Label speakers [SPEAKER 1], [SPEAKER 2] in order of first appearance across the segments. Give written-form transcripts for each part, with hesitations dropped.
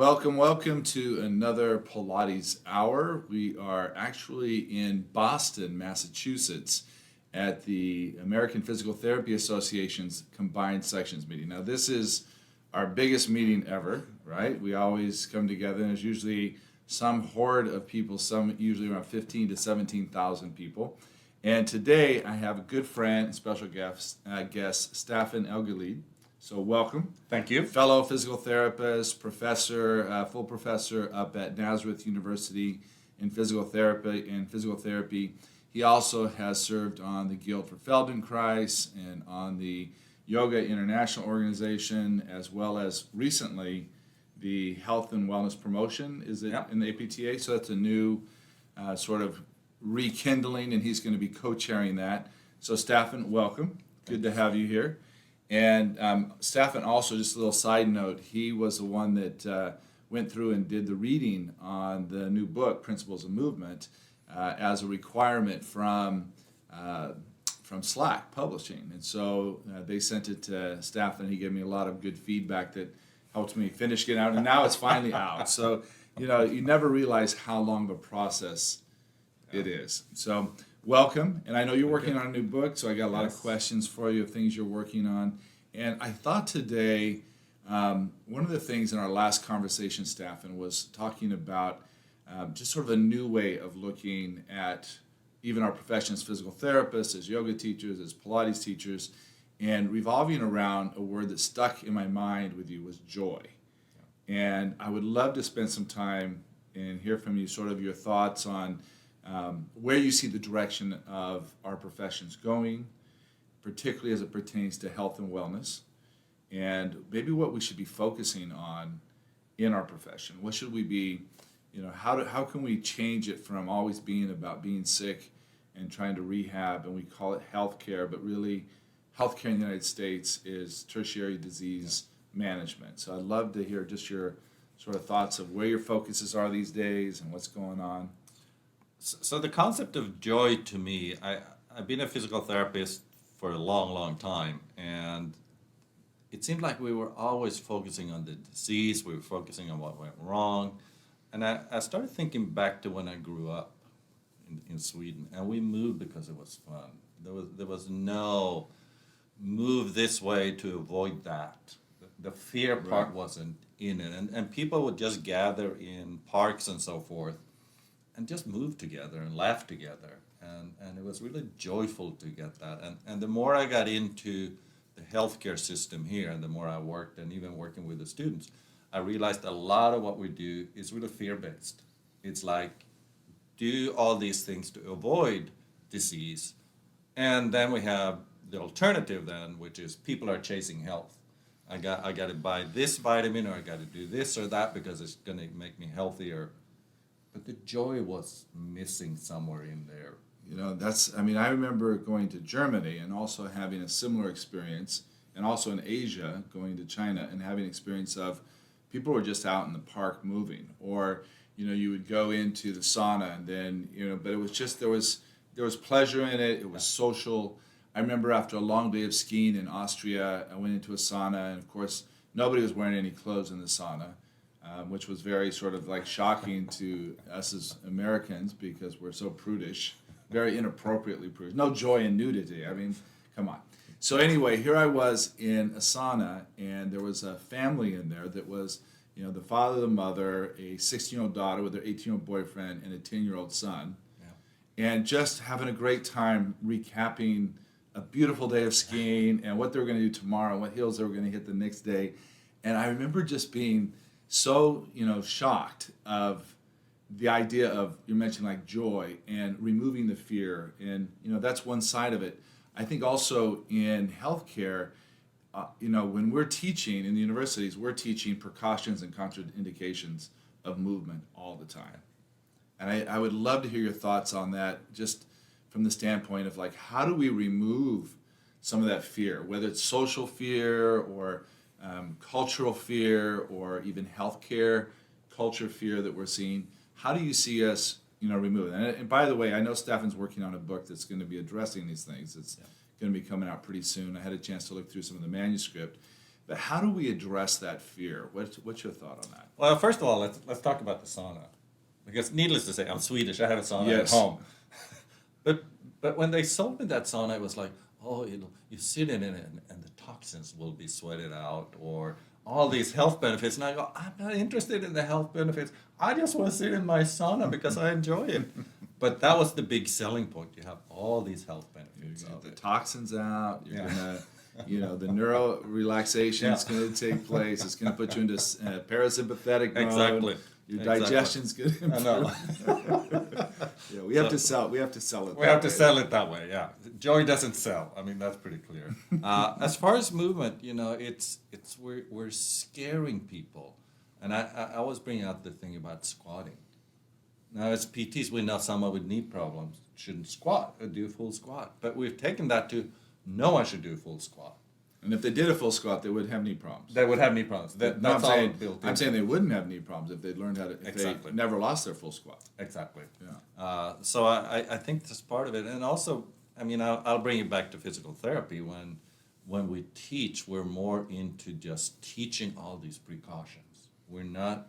[SPEAKER 1] Welcome to another Pilates Hour. We are actually in Boston, Massachusetts at the American Physical Therapy Association's Combined Sections meeting. Now, this is our biggest meeting ever, right? We always come together, and there's usually some horde of people, some usually around 15 to 17,000 people. And today I have a good friend and special guest, Staffan Elegid. So welcome.
[SPEAKER 2] Thank you.
[SPEAKER 1] Fellow physical therapist, professor, full professor up at Nazareth University in physical therapy. He also has served on the Guild for Feldenkrais and on the Yoga International Organization, as well as recently the Health and Wellness Promotion, is it,
[SPEAKER 2] Yep.
[SPEAKER 1] in the APTA? So that's a new sort of rekindling, and he's going to be co-chairing that. So Staffan, welcome. Good to have you here. And Staffan also, just a little side note, he was the one that went through and did the reading on the new book, Principles of Movement, as a requirement from Slack Publishing. And so they sent it to Staffan. He gave me a lot of good feedback that helped me finish getting out. And now it's finally out. So, you never realize how long of a process it is. So welcome. And I know you're working on a new book, so I got a lot of questions for you of things you're working on. And I thought today, one of the things in our last conversation, Staffan, was talking about just sort of a new way of looking at even our profession as physical therapists, as yoga teachers, as Pilates teachers, and revolving around a word that stuck in my mind with you was joy. And I would love to spend some time and hear from you sort of your thoughts on where you see the direction of our professions going, particularly as it pertains to health and wellness, and maybe what we should be focusing on in our profession. What should we be, how can we change it from always being about being sick and trying to rehab, and we call it healthcare, but really healthcare in the United States is tertiary disease management. So I'd love to hear just your sort of thoughts of where your focuses are these days and what's going on.
[SPEAKER 2] So the concept of joy to me, I've been a physical therapist for a long time, and it seemed like we were always focusing on the disease, we were focusing on what went wrong. And I started thinking back to when I grew up in Sweden, and we moved because it was fun. There was no move this way to avoid that. The fear part wasn't in it. And people would just gather in parks and so forth and just move together and laugh together. And it was really joyful to get that. And the more I got into the healthcare system here, and the more I worked, and even working with the students, I realized a lot of what we do is really fear-based. It's like, do all these things to avoid disease. And then we have the alternative then, which is people are chasing health. I got to buy this vitamin, or I got to do this or that because it's going to make me healthier. But the joy was missing somewhere in there.
[SPEAKER 1] I remember going to Germany and also having a similar experience, and also in Asia, going to China and having experience of people were just out in the park moving, or, you would go into the sauna and then, but it was just, there was pleasure in it. It was social. I remember after a long day of skiing in Austria, I went into a sauna, and of course, nobody was wearing any clothes in the sauna, which was very sort of like shocking to us as Americans because we're so prudish, very inappropriately prudish. No joy in nudity. I mean, come on. So anyway, here I was in a sauna, and there was a family in there that was, the father, the mother, a 16-year-old daughter with her 18-year-old boyfriend, and a 10-year-old son, and just having a great time recapping a beautiful day of skiing and what they were going to do tomorrow, what hills they were going to hit the next day. And I remember just being so, shocked of the idea of, you mentioned like joy and removing the fear. And, that's one side of it. I think also in healthcare, when we're teaching in the universities, we're teaching precautions and contraindications of movement all the time. And I would love to hear your thoughts on that, just from the standpoint of like, how do we remove some of that fear, whether it's social fear or cultural fear or even healthcare culture fear that we're seeing? How do you see us, remove it? And by the way, I know Staffan's working on a book that's going to be addressing these things. It's going to be coming out pretty soon. I had a chance to look through some of the manuscript. But how do we address that fear? What's your thought on that?
[SPEAKER 2] Well, first of all, let's talk about the sauna, because needless to say, I'm Swedish. I have a sauna
[SPEAKER 1] Yes.
[SPEAKER 2] at home, but when they sold me that sauna, it was like, oh, you sit in it and the toxins will be sweated out, or all these health benefits. And I go, I'm not interested in the health benefits. I just want to sit in my sauna because I enjoy it. But that was the big selling point. You have all these health benefits.
[SPEAKER 1] You get
[SPEAKER 2] of
[SPEAKER 1] the
[SPEAKER 2] it.
[SPEAKER 1] toxins out. You're
[SPEAKER 2] Yeah.
[SPEAKER 1] gonna, the neuro relaxation is going to take place. It's going to put you into parasympathetic mode.
[SPEAKER 2] Exactly.
[SPEAKER 1] Your
[SPEAKER 2] Exactly.
[SPEAKER 1] digestion's going to
[SPEAKER 2] I know.
[SPEAKER 1] improve. We have to sell. We have to sell it.
[SPEAKER 2] We have to sell it that way, yeah. Joy doesn't sell. I mean, that's pretty clear. As far as movement, it's we're scaring people, and I always bring out the thing about squatting. Now, as PTs, we know someone with knee problems shouldn't squat or do a full squat, but we've taken that to no one should do a full squat.
[SPEAKER 1] And if they did a full squat, they wouldn't have knee problems.
[SPEAKER 2] They would have knee problems.
[SPEAKER 1] No,
[SPEAKER 2] That's all built in.
[SPEAKER 1] I'm saying they wouldn't have knee problems if they learned how to. If
[SPEAKER 2] Exactly.
[SPEAKER 1] they never lost their full squat.
[SPEAKER 2] Exactly.
[SPEAKER 1] Yeah.
[SPEAKER 2] So I think that's part of it. And also, I mean, I'll bring it back to physical therapy. When we teach, we're more into just teaching all these precautions. We're not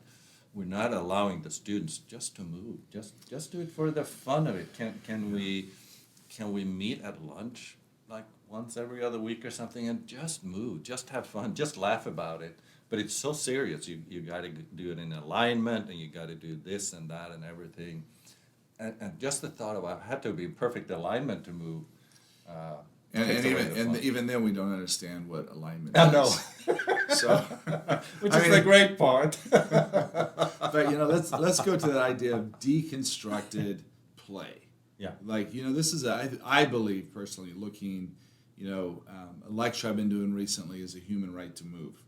[SPEAKER 2] allowing the students just to move. Just do it for the fun of it. Can we meet at lunch like once every other week or something and just move, just have fun, just laugh about it. But it's so serious. You got to do it in alignment, and you got to do this and that and everything. And just the thought of I had to be in perfect alignment to move.
[SPEAKER 1] And even then, we don't understand what alignment
[SPEAKER 2] I
[SPEAKER 1] is.
[SPEAKER 2] know.
[SPEAKER 1] So,
[SPEAKER 2] Which is the great part.
[SPEAKER 1] but let's go to that idea of deconstructed play.
[SPEAKER 2] Yeah.
[SPEAKER 1] Like this is I believe personally looking, a lecture I've been doing recently is a human right to move,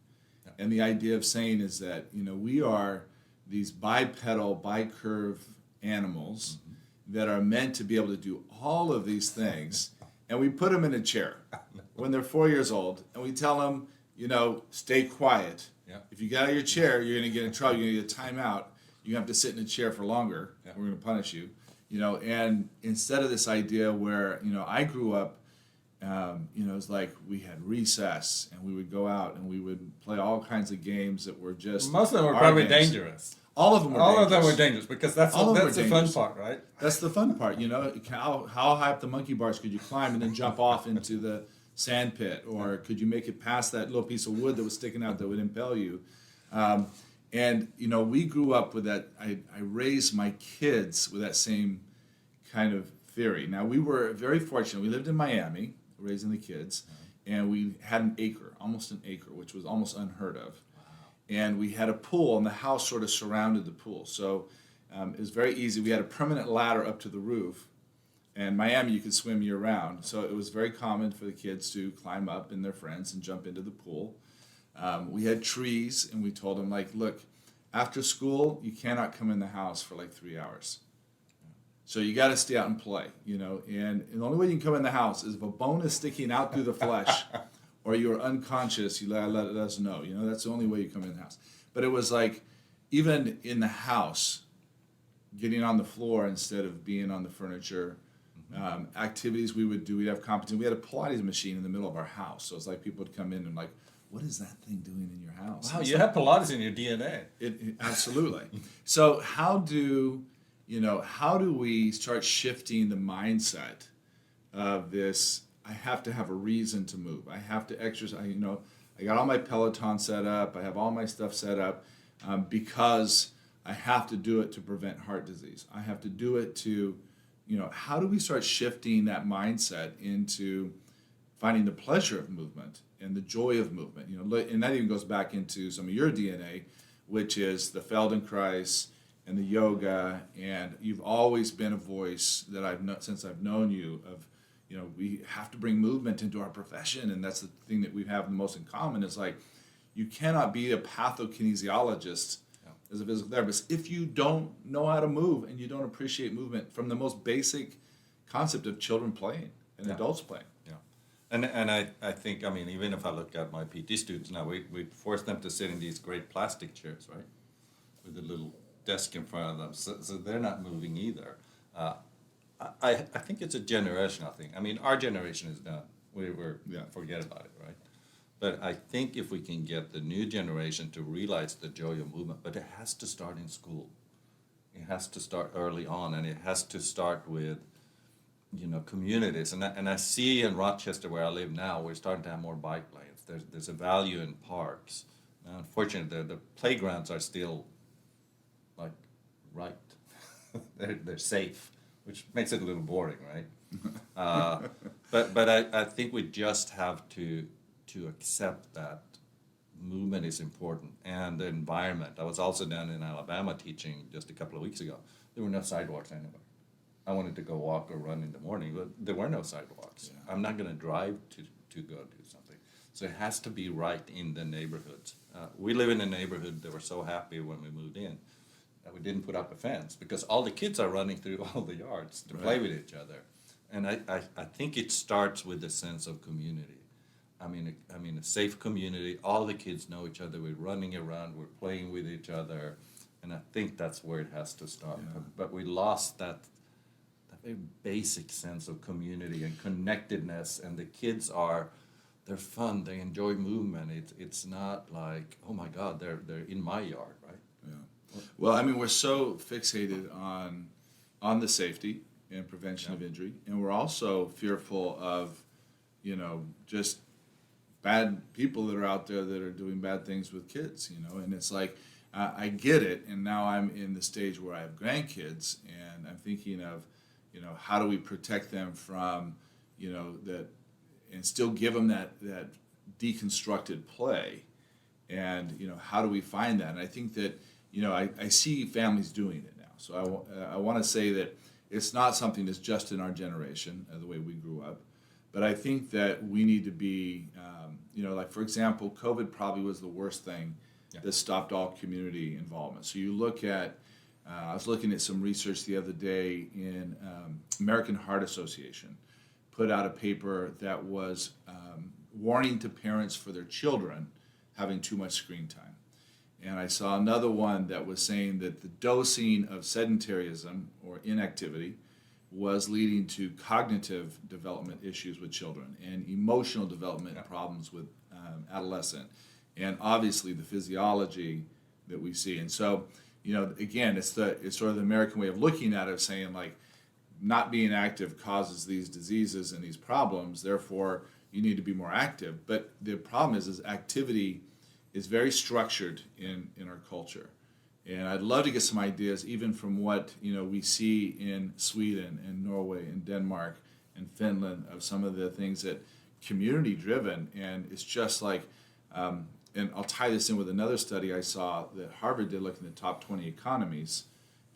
[SPEAKER 1] and the idea of saying is that we are these bipedal, bicurve animals that are meant to be able to do all of these things. And we put them in a chair when they're 4 years old, and we tell them, stay quiet.
[SPEAKER 2] Yeah.
[SPEAKER 1] If you get out of your chair, you're going to get in trouble. You're going to get a timeout. You have to sit in a chair for longer.
[SPEAKER 2] Yeah.
[SPEAKER 1] We're going to punish you. And instead of this idea where, I grew up, it was like we had recess, and we would go out and we would play all kinds of games that were just
[SPEAKER 2] Most of them were
[SPEAKER 1] our
[SPEAKER 2] probably
[SPEAKER 1] games.
[SPEAKER 2] dangerous.
[SPEAKER 1] All of them were
[SPEAKER 2] All
[SPEAKER 1] dangerous.
[SPEAKER 2] of them were dangerous because that's
[SPEAKER 1] All of them
[SPEAKER 2] the
[SPEAKER 1] were
[SPEAKER 2] fun
[SPEAKER 1] dangerous.
[SPEAKER 2] part, right?
[SPEAKER 1] That's the fun part, How high up the monkey bars could you climb and then jump off into the sand pit? Or could you make it past that little piece of wood that was sticking out that would impel you? We grew up with that. I raised my kids with that same kind of theory. Now, we were very fortunate. We lived in Miami, raising the kids, and we had almost an acre, which was almost unheard of. And we had a pool, and the house sort of surrounded the pool. So it was very easy. We had a permanent ladder up to the roof. And Miami, you could swim year-round. So it was very common for the kids to climb up and their friends and jump into the pool. We had trees, and we told them, look, after school, you cannot come in the house for 3 hours. So you got to stay out and play, And the only way you can come in the house is if a bone is sticking out through the flesh or you're unconscious, you let us know. That's the only way you come in the house. But it was even in the house, getting on the floor instead of being on the furniture, activities we would do. We'd have competition. We had a Pilates machine in the middle of our house. So it's like people would come in and what is that thing doing in your house?
[SPEAKER 2] Wow, you have Pilates in your DNA.
[SPEAKER 1] Absolutely. So how do we start shifting the mindset of this? I have to have a reason to move. I have to exercise. I got all my Peloton set up. I have all my stuff set up because I have to do it to prevent heart disease. I have to do it to, how do we start shifting that mindset into finding the pleasure of movement and the joy of movement? And that even goes back into some of your DNA, which is the Feldenkrais and the yoga. And you've always been a voice that since I've known you of, we have to bring movement into our profession, and that's the thing that we have the most in common is you cannot be a pathokinesiologist as a physical therapist if you don't know how to move and you don't appreciate movement from the most basic concept of children playing and adults playing.
[SPEAKER 2] Yeah. And I think, even if I look at my PT students now, we force them to sit in these great plastic chairs, right? With a little desk in front of them, so they're not moving either. I think it's a generational thing. Our generation is done. Forget about it, right? But I think if we can get the new generation to realize the joy of movement, but it has to start in school. It has to start early on, and it has to start with, communities. And I see in Rochester, where I live now, we're starting to have more bike lanes. There's a value in parks. Unfortunately, the playgrounds are still like right. they're safe, which makes it a little boring, right? But I think we just have to accept that movement is important, and the environment. I was also down in Alabama teaching just a couple of weeks ago. There were no sidewalks anywhere. I wanted to go walk or run in the morning, but there were no sidewalks. Yeah. I'm not going to drive to go do something. So it has to be right in the neighborhoods. We live in a neighborhood that we're so happy when we moved in that we didn't put up a fence, because all the kids are running through all the yards to play with each other. And I think it starts with a sense of community. I mean, a safe community. All the kids know each other. We're running around. We're playing with each other, and I think that's where it has to start. Yeah. But we lost that very basic sense of community and connectedness. And the kids they're fun. They enjoy movement. It's not like, oh my God, they're in my yard, right?
[SPEAKER 1] Yeah. Well, I mean, we're so fixated on the safety and prevention of injury, and we're also fearful of, just bad people that are out there that are doing bad things with kids, and it's like, I get it, and now I'm in the stage where I have grandkids, and I'm thinking of, how do we protect them from, that, and still give them that deconstructed play, and, how do we find that? And I think that, I see families doing it now, so I want to say that it's not something that's just in our generation, the way we grew up. But I think that we need to be, like, for example, COVID probably was the worst thing that stopped all community involvement. So you look at, I was looking at some research the other day in American Heart Association, put out a paper that was warning to parents for their children having too much screen time. And I saw another one that was saying that the dosing of sedentarism or inactivity was leading to cognitive development issues with children and emotional development problems with adolescent, and obviously the physiology that we see. And so, again, it's sort of the American way of looking at it, saying like, not being active causes these diseases and these problems, therefore you need to be more active. But the problem is activity is very structured in our culture. And I'd love to get some ideas, even from what we see in Sweden and Norway and Denmark and Finland, of some of the things that community driven. And it's just like, and I'll tie this in with another study I saw that Harvard did, looking at the top 20 economies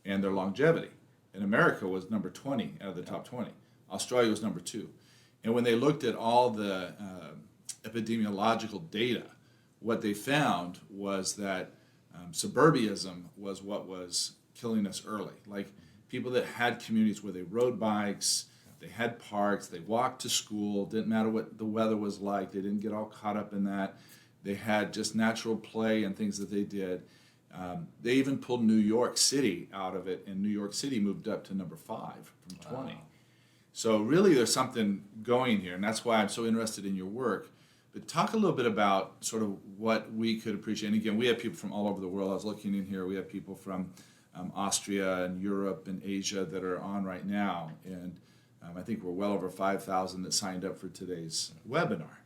[SPEAKER 1] and their longevity. And America was number 20 out of the top 20. Australia was number 2. And when they looked at all the epidemiological data, what they found was that suburbanism was what was killing us early. Like, people that had communities where they rode bikes, they had parks, they walked to school, didn't matter what the weather was like, they didn't get all caught up in that. They had just natural play and things that they did. They even pulled New York City out of it, and New York City moved up to number 5 from 20. Wow. So really there's something going here, and that's why I'm so interested in your work. But talk a little bit about sort of what we could appreciate. And again, we have people from all over the world. I was looking in here. We have people from Austria and Europe and Asia that are on right now. And I think we're well over 5,000 that signed up for today's webinar,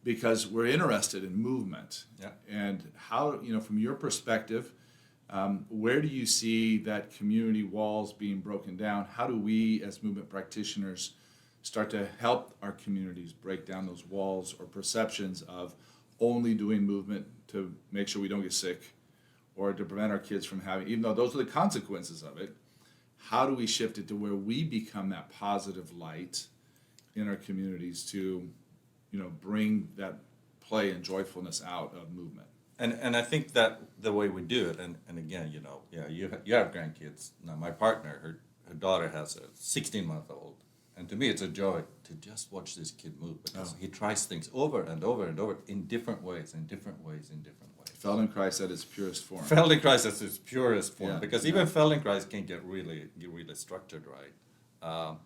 [SPEAKER 1] because we're interested in movement. Yeah. And how, from your perspective, where do you see that community walls being broken down? How do we as movement practitioners start to help our communities break down those walls or perceptions of only doing movement to make sure we don't get sick, or to prevent our kids from having, even though those are the consequences of it, how do we shift it to where we become that positive light in our communities to, bring that play and joyfulness out of movement?
[SPEAKER 2] And I think that the way we do it, and again, you have grandkids. Now, my partner, her daughter has a 16-month-old. And to me, it's a joy to just watch this kid move, because he tries things over and over and over in different ways.
[SPEAKER 1] Feldenkrais at its purest form.
[SPEAKER 2] Feldenkrais at its purest form, because even Feldenkrais can get really structured right.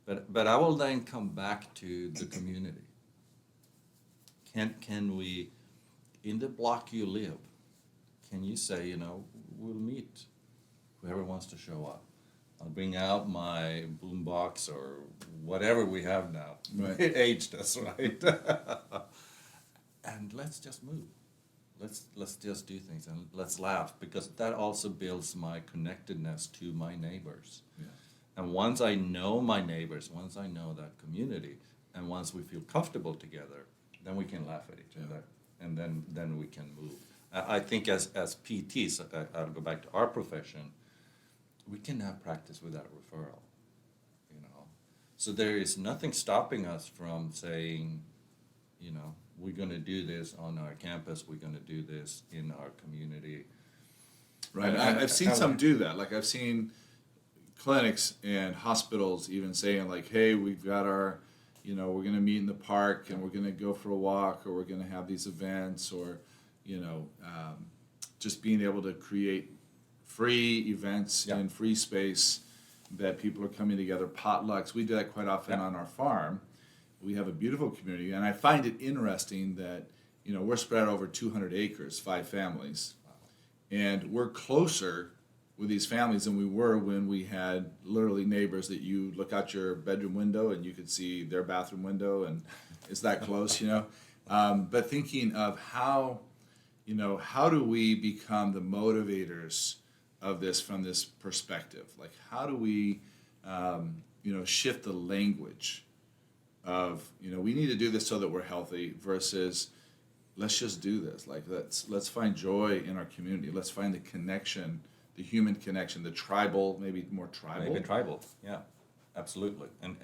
[SPEAKER 2] But I will then come back to the community. Can we, in the block you live, can you say, you know, we'll meet whoever wants to show up. I'll bring out my boombox or whatever we have now.
[SPEAKER 1] Right.
[SPEAKER 2] It aged us, right? And let's just move. Let's just do things and let's laugh, because that also builds my connectedness to my neighbors.
[SPEAKER 1] Yeah.
[SPEAKER 2] And once I know my neighbors, once I know that community, and once we feel comfortable together, then we can laugh at each other, and then we can move. I think as PTs, I'll go back to our profession, we cannot practice without referral, you know. So there is nothing stopping us from saying, you know, we're going to do this on our campus, we're going to do this in our community.
[SPEAKER 1] Right. I've seen some do that. Like I've seen clinics and hospitals even saying like, hey, we've got our, you know, we're going to meet in the park and we're going to go for a walk, or we're going to have these events, or, you know, just being able to create free events in free space that people are coming together, potlucks. We do that quite often on our farm. We have a beautiful community, and I find it interesting that, you know, we're spread over 200 acres, 5 families, and we're closer with these families than we were when we had literally neighbors that you look out your bedroom window and you could see their bathroom window, and it's that close, you know. But thinking of how, you know, how do we become the motivators of this from this perspective? Like, how do we, you know, shift the language of, you know, we need to do this so that we're healthy, versus let's just do this. Like, let's find joy in our community. Let's find the connection, the human connection, the tribal, maybe more tribal.
[SPEAKER 2] Maybe tribal, yeah, absolutely. And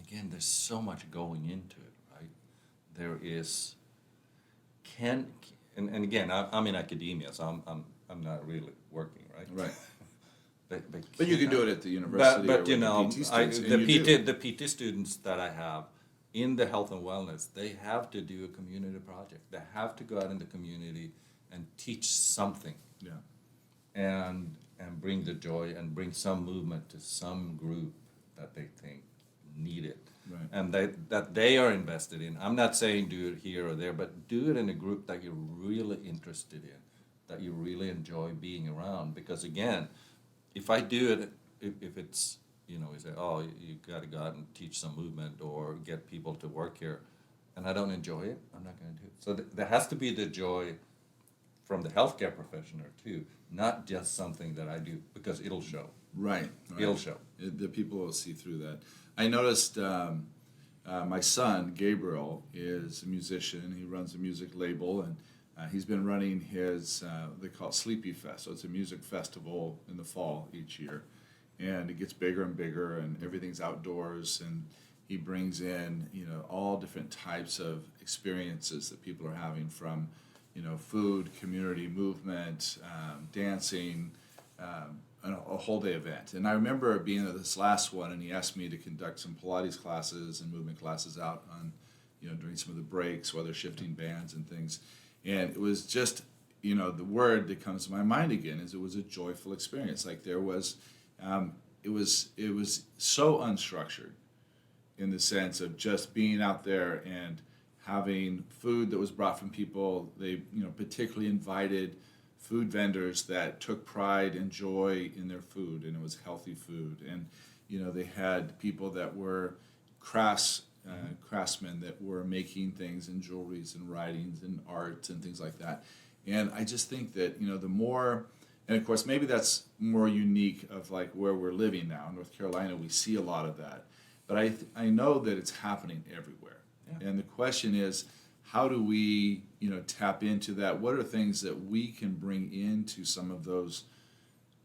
[SPEAKER 2] again, there's so much going into it, right? There is, and again, I'm in academia, so I'm not really working, right?
[SPEAKER 1] Right.
[SPEAKER 2] But
[SPEAKER 1] you can do it at the university.
[SPEAKER 2] But you
[SPEAKER 1] with
[SPEAKER 2] know,
[SPEAKER 1] the PT students,
[SPEAKER 2] the PT students that I have in the health and wellness, they have to do a community project. They have to go out in the community and teach something.
[SPEAKER 1] Yeah.
[SPEAKER 2] And bring the joy and bring some movement to some group that they think need it.
[SPEAKER 1] Right.
[SPEAKER 2] And that they are invested in. I'm not saying do it here or there, but do it in a group that you're really interested in, that you really enjoy being around. Because again, if I do it, if it's, you know, we say, oh, you got to go out and teach some movement or get people to work here, and I don't enjoy it, I'm not going to do it. So there has to be the joy from the healthcare professional too, not just something that I do, because it'll show.
[SPEAKER 1] Right.
[SPEAKER 2] It'll show.
[SPEAKER 1] The people will see through that. I noticed my son, Gabriel, is a musician. He runs a music label, and he's been running his, they call it Sleepy Fest. So it's a music festival in the fall each year. And it gets bigger and bigger, and everything's outdoors. And he brings in, you know, all different types of experiences that people are having, from, you know, food, community, movement, dancing, a whole day event. And I remember being at this last one, and he asked me to conduct some Pilates classes and movement classes out on, you know, during some of the breaks while they're shifting bands and things. And it was just, you know, the word that comes to my mind again is it was a joyful experience. Like there was, it was so unstructured in the sense of just being out there and having food that was brought from people. They, you know, particularly invited food vendors that took pride and joy in their food, and it was healthy food. And, you know, they had people that were craftsmen that were making things and jewelries and writings and art and things like that. And I just think that, you know, the more, and of course maybe that's more unique of like where we're living now in North Carolina, we see a lot of that. But I know that it's happening everywhere. Yeah. And the question is, how do we, you know, tap into that? What are things that we can bring into some of those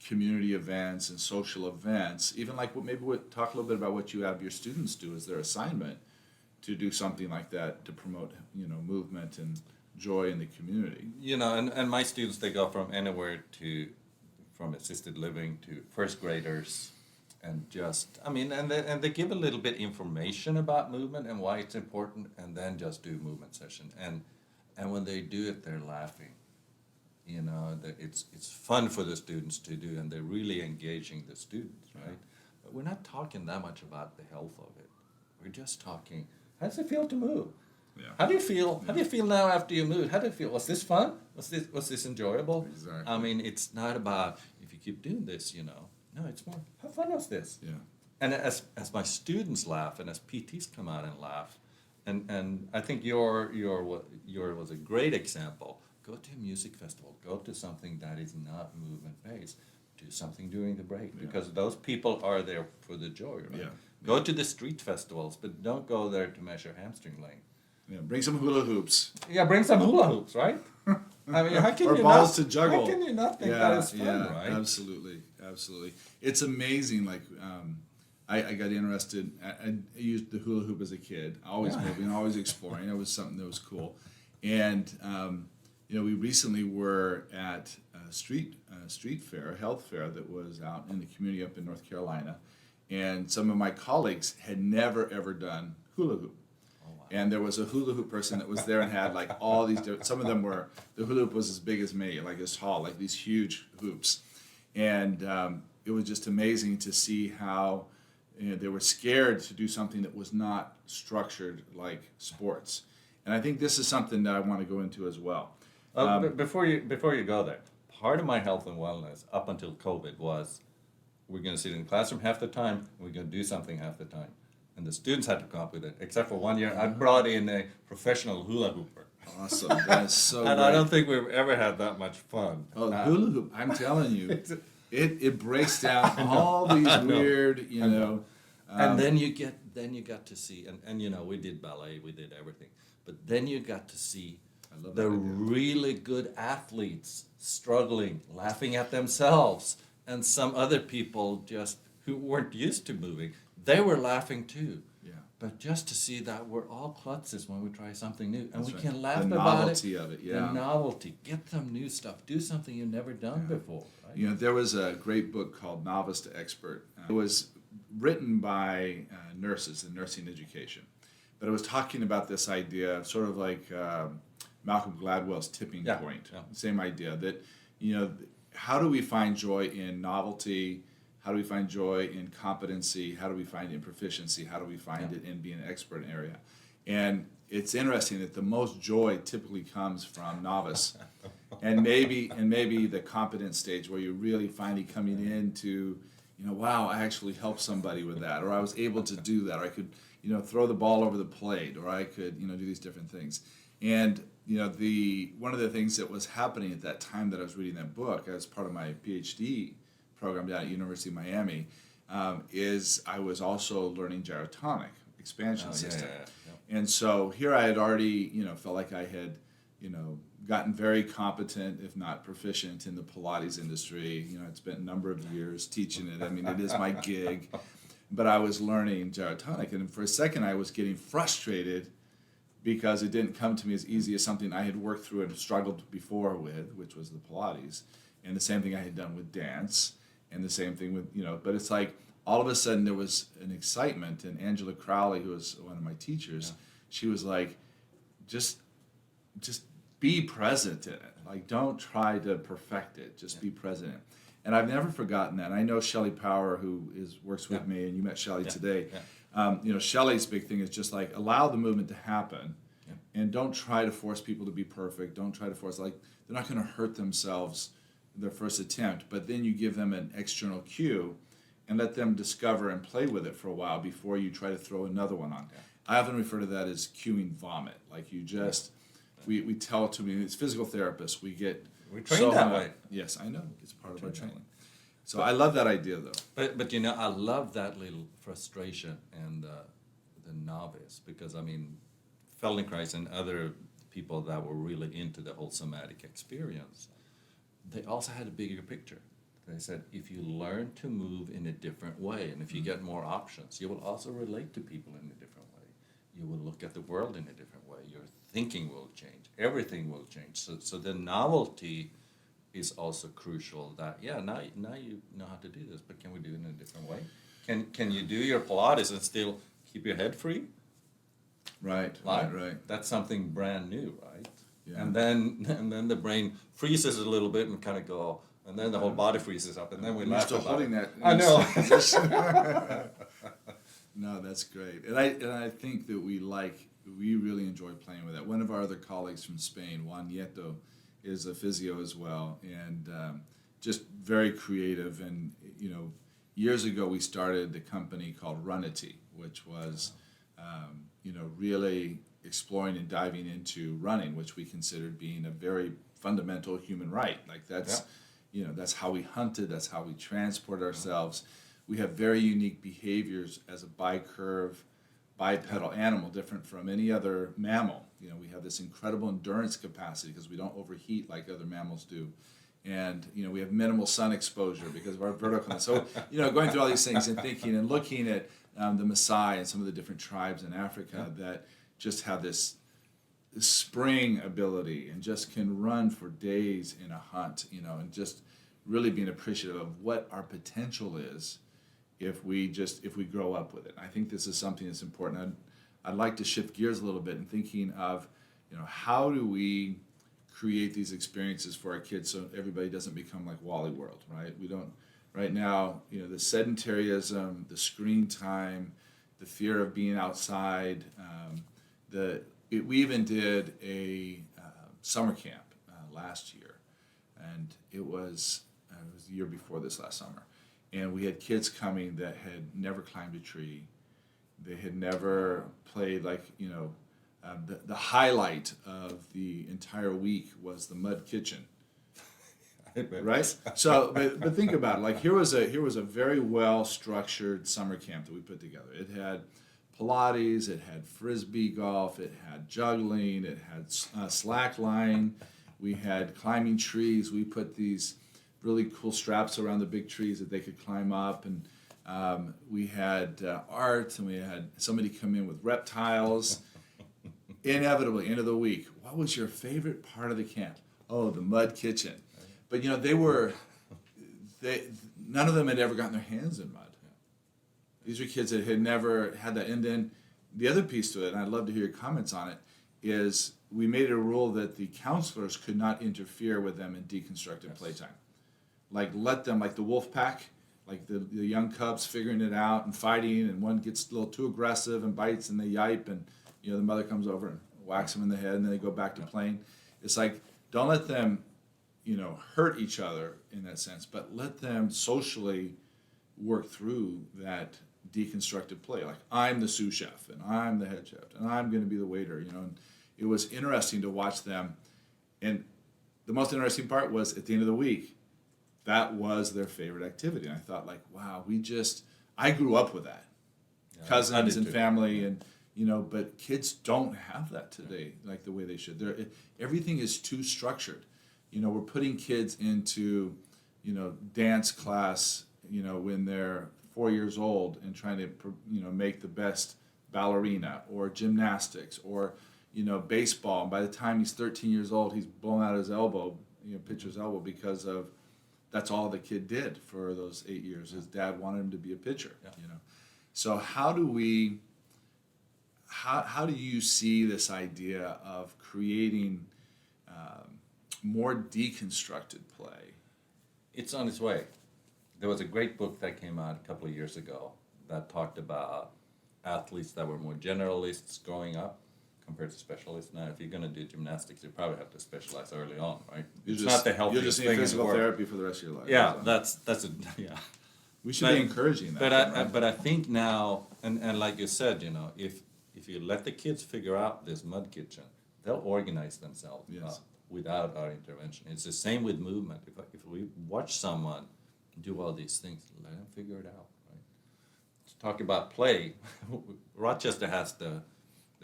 [SPEAKER 1] community events and social events? Even like maybe we'll talk a little bit about what you have your students do as their assignment to do something like that to promote, you know, movement and joy in the community.
[SPEAKER 2] You know, and my students, they go from anywhere from assisted living to first graders. And just, I mean, and they give a little bit information about movement and why it's important, and then just do movement session. And when they do it, they're laughing. You know, it's fun for the students to do, and they're really engaging the students, right? But we're not talking that much about the health of it. We're just talking, how does it feel to move?
[SPEAKER 1] Yeah.
[SPEAKER 2] How do you feel? How do you feel now after you moved? How do you feel? Was this fun? Was this enjoyable?
[SPEAKER 1] Exactly.
[SPEAKER 2] I mean, it's not about if you keep doing this, you know. No, it's more how fun was this?
[SPEAKER 1] Yeah.
[SPEAKER 2] And as my students laugh and as PTs come out and laugh, and I think your was a great example. Go to a music festival. Go to something that is not movement based. Do something during the break because those people are there for the joy. Right?
[SPEAKER 1] Yeah.
[SPEAKER 2] Go to the street festivals, but don't go there to measure hamstring length.
[SPEAKER 1] Yeah. Bring some hula hoops.
[SPEAKER 2] Yeah, bring some hula hoops, right? I mean, how can
[SPEAKER 1] Or
[SPEAKER 2] you
[SPEAKER 1] balls
[SPEAKER 2] not,
[SPEAKER 1] to juggle.
[SPEAKER 2] How can you not think that is fun, right?
[SPEAKER 1] Absolutely, absolutely. It's amazing. Like, I got interested. I used the hula hoop as a kid. Always moving, always exploring. It was something that was cool. And we recently were at a street fair, a health fair that was out in the community up in North Carolina, and some of my colleagues had never ever done hula hoop. And there was a hula hoop person that was there and had like all these different, some of them were, the hula hoop was as big as me, like as tall, like these huge hoops. And it was just amazing to see how they were scared to do something that was not structured like sports. And I think this is something that I want to go into as well.
[SPEAKER 2] Before you go there, part of my health and wellness up until COVID was we're going to sit in the classroom half the time and we're going to do something half the time. And the students had to come up with it, except for 1 year. I brought in a professional hula hooper.
[SPEAKER 1] Awesome. That is so
[SPEAKER 2] And
[SPEAKER 1] great.
[SPEAKER 2] I don't think we've ever had that much fun.
[SPEAKER 1] Oh, hula hoop, I'm telling you, it breaks down all these weird,
[SPEAKER 2] And then you got to see, and we did ballet, we did everything. But then you got to see the really good athletes struggling, laughing at themselves, and some other people just who weren't used to moving. They were laughing too. Yeah. But just to see that we're all klutzes when we try something new. And we can laugh about it.
[SPEAKER 1] The novelty of it, yeah.
[SPEAKER 2] The novelty. Get some new stuff. Do something you've never done before. Right?
[SPEAKER 1] There was a great book called Novice to Expert. It was written by nurses in nursing education. But it was talking about this idea, sort of like Malcolm Gladwell's tipping point. Yeah. Same idea that, how do we find joy in novelty? How do we find joy in competency? How do we find it in proficiency? How do we find it in being an expert in an area? And it's interesting that the most joy typically comes from novice, and maybe the competent stage where you're really finally coming into, wow, I actually helped somebody with that, or I was able to do that, or I could, throw the ball over the plate, or I could, do these different things. And one of the things that was happening at that time that I was reading that book as part of my PhD program down at University of Miami, is I was also learning gyrotonic expansion system. And so here I had already, felt like I had, gotten very competent, if not proficient, in the Pilates industry. I'd spent a number of years teaching it. I mean, it is my gig. But I was learning gyrotonic, and for a second I was getting frustrated because it didn't come to me as easy as something I had worked through and struggled before with, which was the Pilates, and the same thing I had done with dance. And the same thing with, but it's like all of a sudden there was an excitement. And Angela Crowley, who was one of my teachers, she was like, just be present in it. Like, don't try to perfect it. Just be present in it. And I've never forgotten that. And I know Shelley Power, who works with me, and you met Shelley today. Yeah. Shelley's big thing is just like allow the movement to happen, and don't try to force people to be perfect. Don't try to force, like, they're not going to hurt themselves their first attempt, but then you give them an external cue and let them discover and play with it for a while before you try to throw another one on. I often refer to that as cueing vomit. Like you just, we tell to me, it's physical therapists, we
[SPEAKER 2] train that way.
[SPEAKER 1] Yes, I know, it's part of our training. So I love that idea though.
[SPEAKER 2] But I love that little frustration and the novice, because I mean, Feldenkrais and other people that were really into the whole somatic experience, they also had a bigger picture. They said, if you learn to move in a different way, and if you get more options, you will also relate to people in a different way. You will look at the world in a different way. Your thinking will change. Everything will change. So the novelty is also crucial. That now you know how to do this, but can we do it in a different way? Can you do your Pilates and still keep your head free?
[SPEAKER 1] Right.
[SPEAKER 2] That's something brand new, right?
[SPEAKER 1] Yeah.
[SPEAKER 2] And then the brain freezes a little bit and kind of go, and then the whole body freezes up, and then we laugh
[SPEAKER 1] still
[SPEAKER 2] about
[SPEAKER 1] holding
[SPEAKER 2] it.
[SPEAKER 1] that.
[SPEAKER 2] I know.
[SPEAKER 1] No, that's great, and I think that we like we really enjoy playing with that. One of our other colleagues from Spain, Juan Nieto, is a physio as well, and just very creative. And years ago we started a company called Runity, which was really exploring and diving into running, which we considered being a very fundamental human right. Like that's how we hunted, that's how we transport ourselves. We have very unique behaviors as a bicurve, bipedal animal, different from any other mammal. We have this incredible endurance capacity because we don't overheat like other mammals do. And we have minimal sun exposure because of our verticalness. So going through all these things and thinking and looking at the Maasai and some of the different tribes in Africa that just have this spring ability and just can run for days in a hunt, and just really being appreciative of what our potential is if we grow up with it. I think this is something that's important. I'd like to shift gears a little bit and thinking of, how do we create these experiences for our kids so everybody doesn't become like Wally World, right? We don't, right now, the sedentarism, the screen time, the fear of being outside, we even did a summer camp last year, and it was the year before this last summer, and we had kids coming that had never climbed a tree, they had never played the highlight of the entire week was the mud kitchen, right? So, but think about it. Like here was a very well structured summer camp that we put together. It had Pilates, it had frisbee golf, it had juggling, it had slackline. We had climbing trees. We put these really cool straps around the big trees that they could climb up, and we had art, and we had somebody come in with reptiles. Inevitably, end of the week, what was your favorite part of the camp? Oh, the mud kitchen. But none of them had ever gotten their hands in mud. These are kids that had never had that. And then the other piece to it, and I'd love to hear your comments on it, is we made it a rule that the counselors could not interfere with them in deconstructed playtime. Like let them, like the wolf pack, like the young cubs figuring it out and fighting, and one gets a little too aggressive and bites and they yipe, and the mother comes over and whacks them in the head, and then they go back to playing. It's like, don't let them, hurt each other in that sense, but let them socially work through that deconstructed play. Like, I'm the sous chef, and I'm the head chef, and I'm going to be the waiter, and it was interesting to watch them. And the most interesting part was at the end of the week, that was their favorite activity. And I thought, like, wow, I grew up with that. Yeah, cousins and family, and but kids don't have that today like the way they should. Everything is too structured. We're putting kids into, dance class, when they're 4 years old and trying to, make the best ballerina, or gymnastics, or, baseball. And by the time he's 13 years old, he's blown out his elbow, pitcher's elbow, because of that's all the kid did for those 8 years. His dad wanted him to be a pitcher, So how do you see this idea of creating more deconstructed play?
[SPEAKER 2] It's on its way. There was a great book that came out a couple of years ago that talked about athletes that were more generalists growing up compared to specialists. Now, if you're going to do gymnastics, you probably have to specialize early on, right? It's not the healthiest
[SPEAKER 1] you just need
[SPEAKER 2] thing
[SPEAKER 1] physical
[SPEAKER 2] in the world.
[SPEAKER 1] therapy for the rest of your life.
[SPEAKER 2] Yeah, that's yeah.
[SPEAKER 1] We should be encouraging that.
[SPEAKER 2] But I think now, and like you said, if you let the kids figure out this mud kitchen, they'll organize themselves without our intervention. It's the same with movement. If we watch someone do all these things, let them figure it out. Right? Let's talk about play. Rochester has the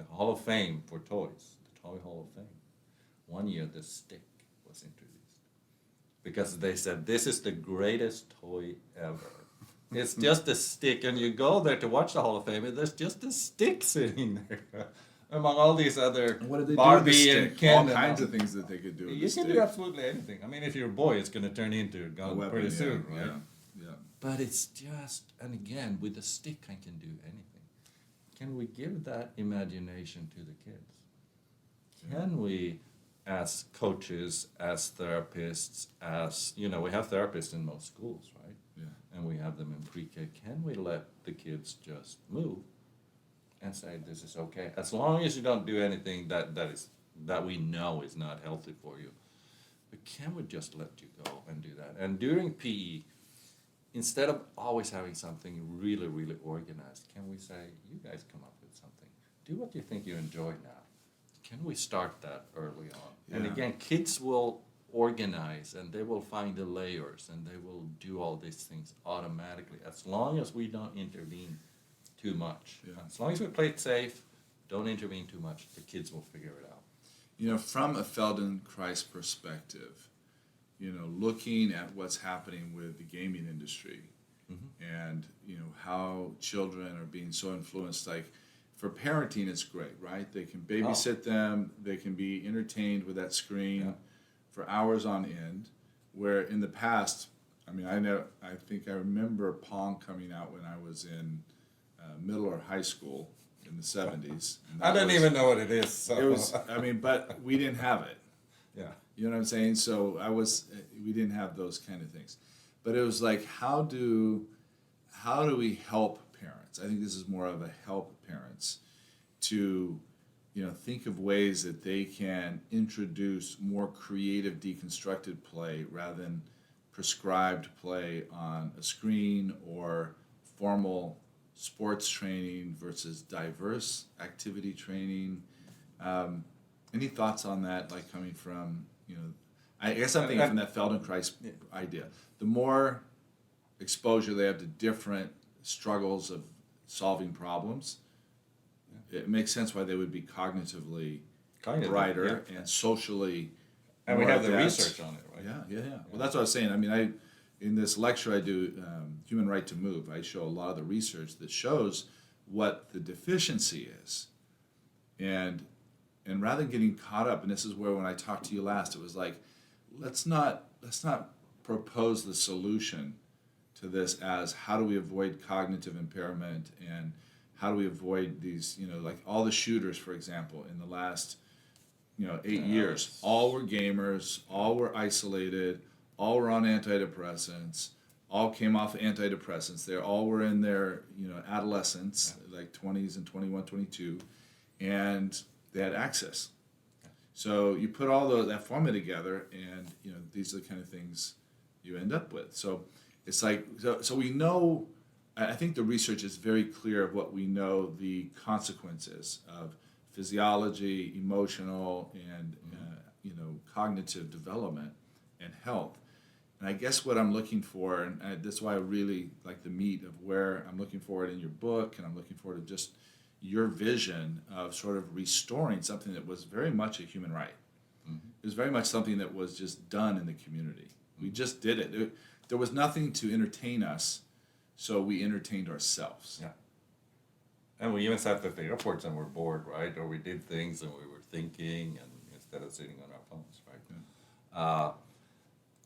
[SPEAKER 2] Hall of Fame for toys, the Toy Hall of Fame. One year, the stick was introduced because they said this is the greatest toy ever. It's just a stick, and you go there to watch the Hall of Fame, and there's just a stick sitting there among all these other Barbie and Ken.
[SPEAKER 1] All kinds of things that they could do with
[SPEAKER 2] You
[SPEAKER 1] the
[SPEAKER 2] can
[SPEAKER 1] stick.
[SPEAKER 2] do absolutely anything. I mean, if you're a boy, it's going to turn into a gun pretty soon, right?
[SPEAKER 1] Yeah.
[SPEAKER 2] But it's just, and again, with a stick, I can do anything. Can we give that imagination to the kids? Can we, as coaches, as therapists, we have therapists in most schools, right?
[SPEAKER 1] Yeah.
[SPEAKER 2] And we have them in pre-K. Can we let the kids just move and say this is okay, as long as you don't do anything that we know is not healthy for you. But can we just let you go and do that? And during PE, instead of always having something really, really organized, can we say, you guys come up with something. Do what you think you enjoy now. Can we start that early on? Yeah. And again, kids will organize and they will find the layers and they will do all these things automatically as long as we don't intervene too much. Yeah. As long as we play it safe, don't intervene too much, the kids will figure it out.
[SPEAKER 1] You know, from a Feldenkrais perspective, you know, looking at what's happening with the gaming industry and, you know, how children are being so influenced, like for parenting, it's great, right? They can babysit them, they can be entertained with that screen for hours on end, where in the past, I mean, I think I remember Pong coming out when I was in middle or high school in the 70s.
[SPEAKER 2] I don't even know what it is. So.
[SPEAKER 1] It was, I mean, but we didn't have it.
[SPEAKER 2] Yeah.
[SPEAKER 1] You know what I'm saying? So we didn't have those kind of things. But it was like, how do we help parents? I think this is more of a help parents to, you know, think of ways that they can introduce more creative, deconstructed play rather than prescribed play on a screen or formal sports training versus diverse activity training. Any thoughts on that, like coming from, you know, I guess I'm thinking from that Feldenkrais idea. The more exposure they have to different struggles of solving problems, it makes sense why they would be cognitively brighter and socially
[SPEAKER 2] and we have the research on it, right?
[SPEAKER 1] Yeah. Well, that's what I was saying. I mean, in this lecture I do, Human Right to Move, I show a lot of the research that shows what the deficiency is. And rather than getting caught up, and this is where when I talked to you last, it was like, let's not propose the solution to this as how do we avoid cognitive impairment and how do we avoid these, you know, like all the shooters, for example, in the last, you know, 8 years, all were gamers, all were isolated, all were on antidepressants, all came off antidepressants. They all were in their, you know, adolescence, like 20s and 21, 22, and they had access. So you put all that formula together, and you know these are the kind of things you end up with. So it's like so we know. I think the research is very clear of what we know the consequences of physiology, emotional, and you know, cognitive development and health. And I guess what I'm looking for, and that's why I really like the meat of where I'm looking forward in your book, and I'm looking forward to just your vision of sort of restoring something that was very much a human right. It was very much something that was just done in the community. We just did it. There was nothing to entertain us, so we entertained ourselves.
[SPEAKER 2] Yeah. And we even sat at the airports and were bored, right? Or we did things and we were thinking, and instead of sitting on our phones, right?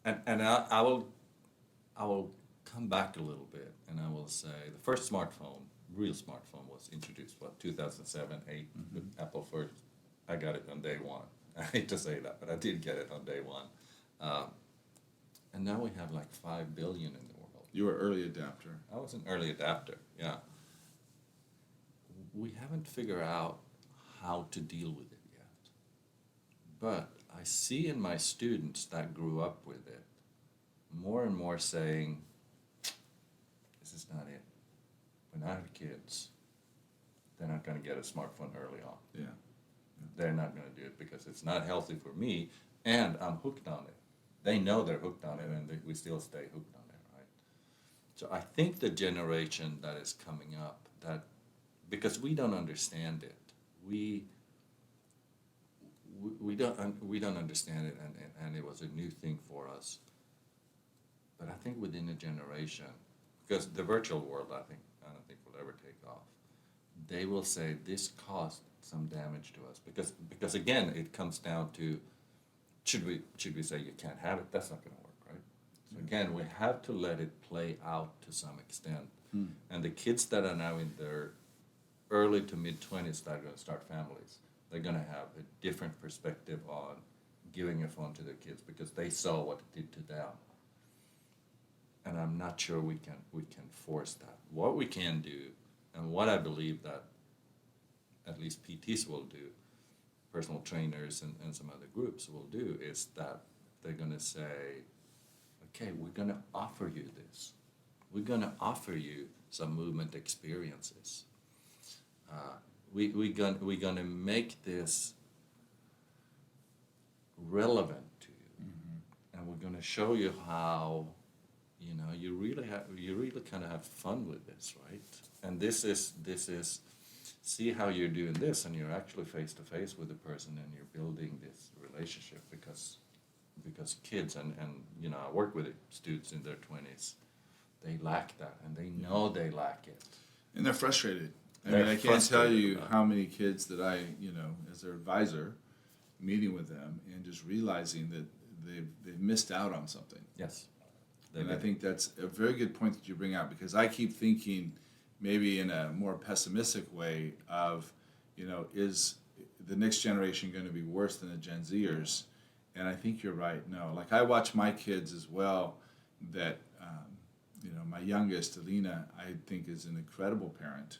[SPEAKER 2] Yeah. And I will come back a little bit, and I will say the first real smartphone was introduced, 2007, 8, with Apple first. I got it on day one. I hate to say that, but I did get it on day one. And now we have like 5 billion in the world.
[SPEAKER 1] You were early adapter.
[SPEAKER 2] I was an early adapter, yeah. We haven't figured out how to deal with it yet. But I see in my students that grew up with it, more and more saying, this is not it. When I have kids, they're not going to get a smartphone early on.
[SPEAKER 1] Yeah.
[SPEAKER 2] They're not going to do it because it's not healthy for me, and I'm hooked on it. They know they're hooked on it, and we still stay hooked on it, right? So I think the generation that is coming up, that because we don't understand it, we don't understand it, and it was a new thing for us. But I think within a generation, because the virtual world, I don't think will ever take off. They will say this caused some damage to us because again it comes down to should we say you can't have it? That's not going to work, right? So again, we have to let it play out to some extent. And the kids that are now in their early to mid 20s that are going to start families, they're going to have a different perspective on giving a phone to their kids because they saw what it did to them. And I'm not sure we can force that. What we can do, and what I believe that at least PTs will do, personal trainers and some other groups will do, is that they're going to say, okay, we're going to offer you this. We're going to offer you some movement experiences. We're going to make this relevant to you, and we're going to show you how, you really kind of have fun with this, right? And this is see how you're doing this, and you're actually face to face with the person, and you're building this relationship because kids and I work with students in their 20s, they lack that, and they know they lack it,
[SPEAKER 1] and they're frustrated.
[SPEAKER 2] They're
[SPEAKER 1] I can't tell you
[SPEAKER 2] frustrated
[SPEAKER 1] how many kids that I, as their advisor, meeting with them and just realizing that they've missed out on something.
[SPEAKER 2] Yes.
[SPEAKER 1] And I think that's a very good point that you bring out, because I keep thinking maybe in a more pessimistic way of, is the next generation going to be worse than the Gen Zers? And I think you're right. No, like I watch my kids as well, that, my youngest, Alina, I think is an incredible parent.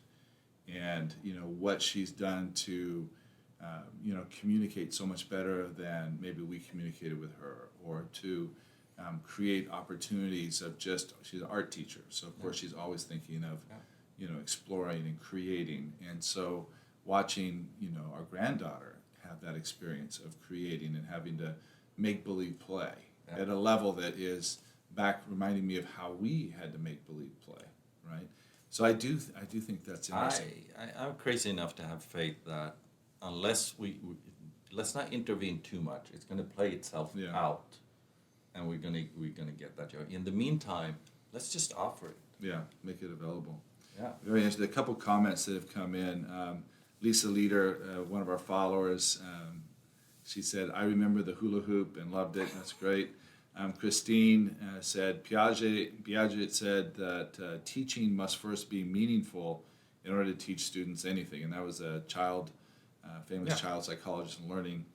[SPEAKER 1] And, what she's done to, communicate so much better than maybe we communicated with her, or to create opportunities of she's an art teacher. So, of course, she's always thinking of, exploring and creating. And so watching, our granddaughter have that experience of creating and having to make believe play at a level that is back reminding me of how we had to make believe play, right? So I do think that's interesting.
[SPEAKER 2] I'm crazy enough to have faith that unless we let's not intervene too much, it's going to play itself out, and we're going to get that joy. In the meantime, let's just offer it.
[SPEAKER 1] Yeah, make it available.
[SPEAKER 2] Yeah.
[SPEAKER 1] Very interesting. A couple comments that have come in. Lisa Leader, one of our followers, she said, "I remember the hula hoop and loved it." That's great. Christine said, Piaget said that teaching must first be meaningful in order to teach students anything. And that was a famous child psychologist in learning.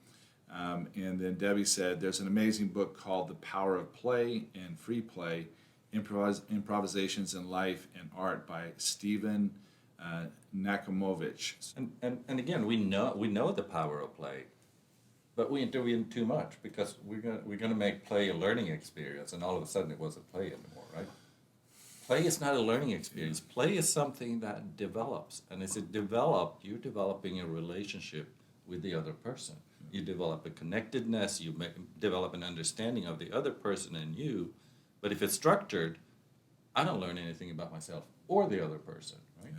[SPEAKER 1] And then Debbie said, there's an amazing book called The Power of Play and Free Play, Improvisations in Life and Art by Stephen Nakimovich.
[SPEAKER 2] And again, we know the power of play, but we intervene too much because we're gonna make play a learning experience, and all of a sudden it wasn't play anymore, right? Play is not a learning experience. Play is something that develops, and as it develops, you're developing a relationship with the other person. You develop a connectedness. You develop an understanding of the other person and you. But if it's structured, I don't learn anything about myself or the other person, right?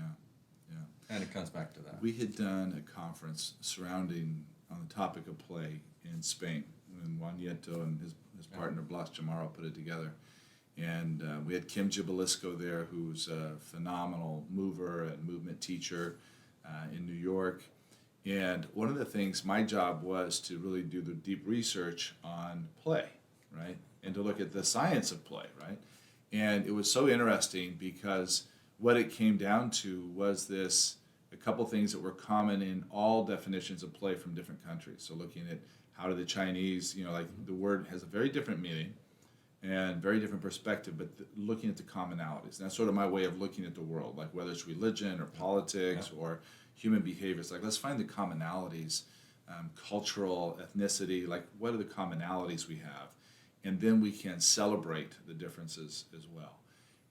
[SPEAKER 1] Yeah.
[SPEAKER 2] And it comes back to that.
[SPEAKER 1] We had done a conference surrounding on the topic of play in Spain, when Juan Nieto and his partner Blas Chamorro put it together. And we had Kim Jibalisco there, who's a phenomenal mover and movement teacher in New York. And one of the things, my job was to really do the deep research on play, right? And to look at the science of play, right? And it was so interesting because what it came down to was a couple things that were common in all definitions of play from different countries. So looking at how do the Chinese, like the word has a very different meaning and very different perspective, but looking at the commonalities. And that's sort of my way of looking at the world, like whether it's religion or politics or human behavior. It's like, let's find the commonalities, cultural, ethnicity, like what are the commonalities we have? And then we can celebrate the differences as well.